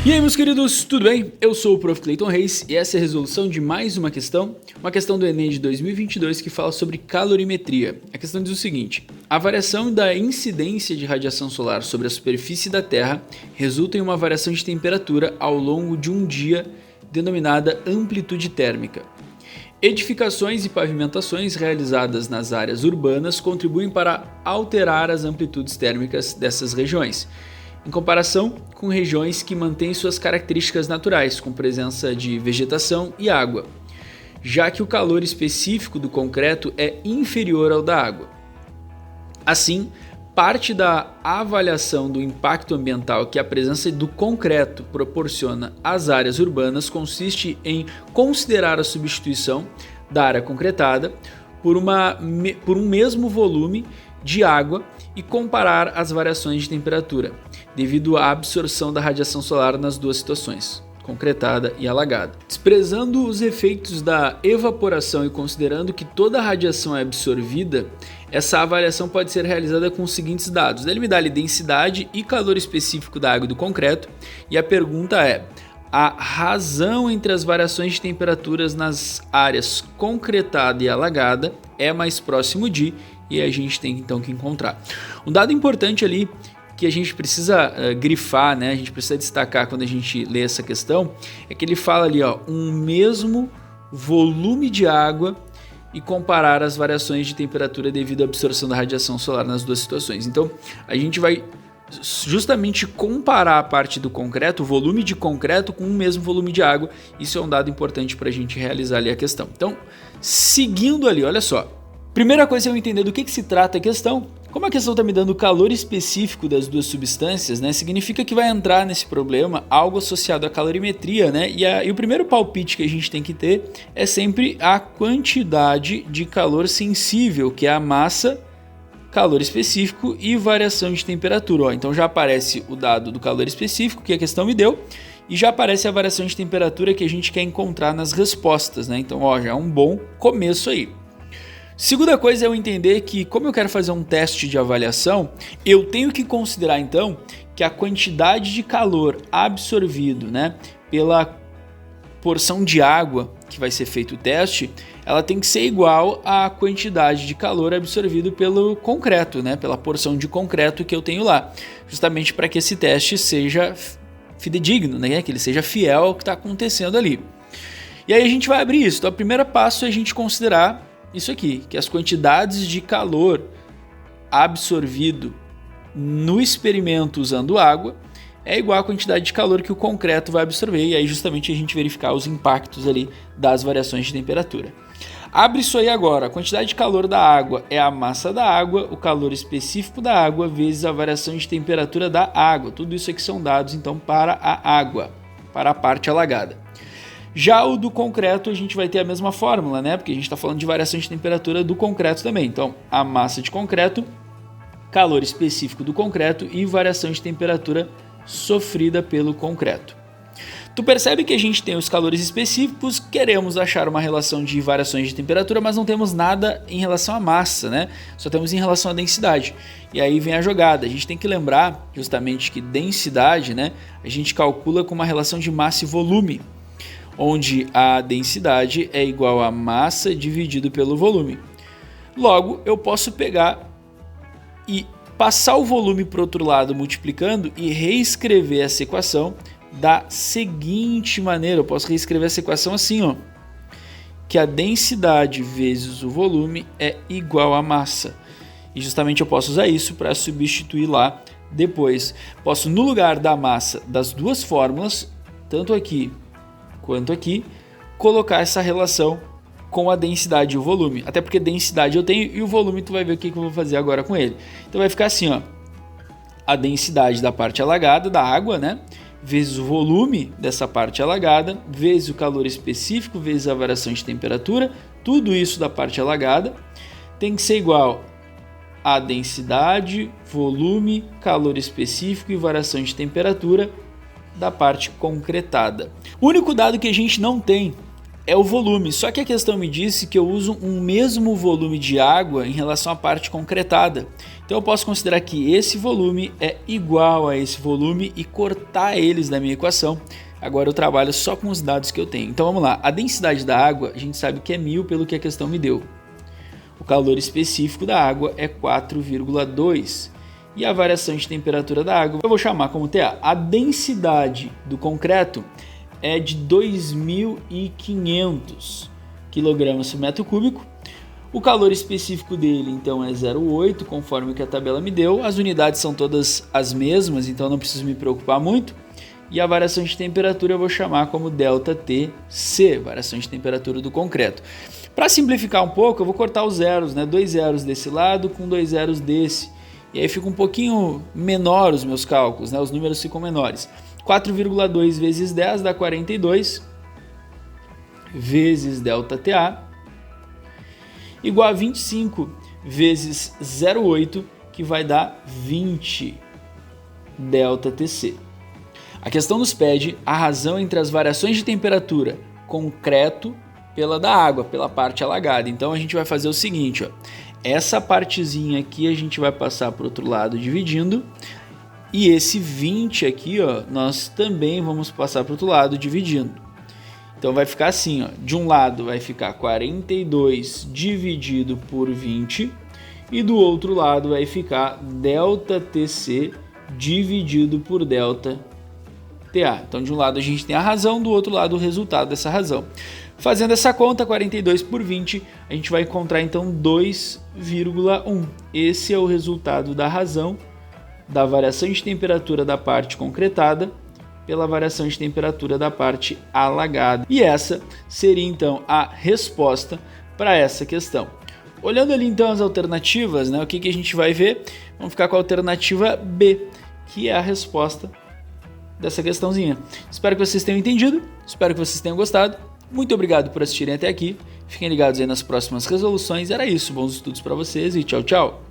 E aí, meus queridos, tudo bem? Eu sou o Prof. Clayton Reis e essa é a resolução de mais uma questão do Enem de 2022 que fala sobre calorimetria. A questão diz o seguinte: a variação da incidência de radiação solar sobre a superfície da Terra resulta em uma variação de temperatura ao longo de um dia denominada amplitude térmica. Edificações e pavimentações realizadas nas áreas urbanas contribuem para alterar as amplitudes térmicas dessas regiões, em comparação com regiões que mantêm suas características naturais, com presença de vegetação e água, já que o calor específico do concreto é inferior ao da água. Assim, parte da avaliação do impacto ambiental que a presença do concreto proporciona às áreas urbanas consiste em considerar a substituição da área concretada por um mesmo volume de água e comparar as variações de temperatura, devido à absorção da radiação solar nas duas situações, concretada e alagada. Desprezando os efeitos da evaporação e considerando que toda a radiação é absorvida, essa avaliação pode ser realizada com os seguintes dados. Ele me dá a densidade e calor específico da água e do concreto, e a pergunta é: a razão entre as variações de temperaturas nas áreas concretada e alagada é mais próximo de, e a gente tem então que encontrar. Um dado importante ali que a gente precisa grifar, né? A gente precisa destacar quando a gente lê essa questão, é que ele fala ali, um mesmo volume de água e comparar as variações de temperatura devido à absorção da radiação solar nas duas situações. Então, a gente vai justamente comparar a parte do concreto, o volume de concreto com o mesmo volume de água. Isso é um dado importante para a gente realizar ali a questão. Então, seguindo ali, olha só. Primeira coisa é eu entender do que se trata a questão. Como a questão está me dando o calor específico das duas substâncias, né, significa que vai entrar nesse problema algo associado à calorimetria, né? E o primeiro palpite que a gente tem que ter é sempre a quantidade de calor sensível, que é a massa, calor específico e variação de temperatura. Então já aparece o dado do calor específico que a questão me deu e já aparece a variação de temperatura que a gente quer encontrar nas respostas, né? Então já é um bom começo aí. Segunda coisa é eu entender que, como eu quero fazer um teste de avaliação, eu tenho que considerar então que a quantidade de calor absorvido, né, pela porção de água que vai ser feito o teste, ela tem que ser igual à quantidade de calor absorvido pelo concreto, né, pela porção de concreto que eu tenho lá, justamente para que esse teste seja fidedigno, né, que ele seja fiel ao que está acontecendo ali. E aí a gente vai abrir isso. Então, o primeiro passo é a gente considerar isso aqui, que as quantidades de calor absorvido no experimento usando água é igual à quantidade de calor que o concreto vai absorver, e aí justamente a gente verificar os impactos ali das variações de temperatura. Abre isso aí agora, a quantidade de calor da água é a massa da água, o calor específico da água vezes a variação de temperatura da água. Tudo isso aqui são dados então para a água, para a parte alagada. Já o do concreto a gente vai ter a mesma fórmula, né? Porque a gente está falando de variação de temperatura do concreto também. Então, a massa de concreto, calor específico do concreto e variação de temperatura sofrida pelo concreto. Tu percebe que a gente tem os calores específicos, queremos achar uma relação de variações de temperatura, mas não temos nada em relação à massa, né? Só temos em relação à densidade. E aí vem a jogada. A gente tem que lembrar justamente que densidade, né, a gente calcula com uma relação de massa e volume, onde a densidade é igual a massa dividido pelo volume. Logo, eu posso pegar e passar o volume para o outro lado multiplicando e reescrever essa equação da seguinte maneira. Eu posso reescrever essa equação assim, que a densidade vezes o volume é igual à massa. E justamente eu posso usar isso para substituir lá depois. Posso, no lugar da massa das duas fórmulas, tanto aqui quanto aqui, colocar essa relação com a densidade e o volume. Até porque densidade eu tenho e o volume tu vai ver o que eu vou fazer agora com ele. Então vai ficar assim, a densidade da parte alagada, da água, né, vezes o volume dessa parte alagada, vezes o calor específico, vezes a variação de temperatura, tudo isso da parte alagada tem que ser igual a densidade, volume, calor específico e variação de temperatura da parte concretada. O único dado que a gente não tem é o volume, só que a questão me disse que eu uso um mesmo volume de água em relação à parte concretada. Então eu posso considerar que esse volume é igual a esse volume e cortar eles da minha equação. Agora eu trabalho só com os dados que eu tenho. Então vamos lá, a densidade da água a gente sabe que é 1000 pelo que a questão me deu. O calor específico da água é 4,2 e a variação de temperatura da água eu vou chamar como TA. A densidade do concreto é de 2.500 kg por metro cúbico. O calor específico dele então é 0,8, conforme que a tabela me deu. As unidades são todas as mesmas, então não preciso me preocupar muito. E a variação de temperatura eu vou chamar como ΔTC, variação de temperatura do concreto. Para simplificar um pouco, eu vou cortar os zeros, né? 2 zeros desse lado com 2 zeros desse. E aí fica um pouquinho menor os meus cálculos, né? Os números ficam menores. 4,2 vezes 10 dá 42, vezes ΔTA, igual a 25 vezes 0,8, que vai dar 20 ΔTC. A questão nos pede a razão entre as variações de temperatura concreto pela da água, pela parte alagada. Então a gente vai fazer o seguinte, ó. Essa partezinha aqui a gente vai passar para o outro lado dividindo. E esse 20 aqui, ó, nós também vamos passar para o outro lado dividindo. Então vai ficar assim, ó. De um lado vai ficar 42 dividido por 20. E do outro lado vai ficar ΔTC dividido por ΔTA. Então de um lado a gente tem a razão, do outro lado o resultado dessa razão. Fazendo essa conta, 42 por 20, a gente vai encontrar então 2,1. Esse é o resultado da razão da variação de temperatura da parte concretada pela variação de temperatura da parte alagada. E essa seria então a resposta para essa questão. Olhando ali então as alternativas, né, o que a gente vai ver? Vamos ficar com a alternativa B, que é a resposta dessa questãozinha. Espero que vocês tenham entendido, espero que vocês tenham gostado. Muito obrigado por assistirem até aqui. Fiquem ligados aí nas próximas resoluções. Era isso, bons estudos para vocês e tchau, tchau!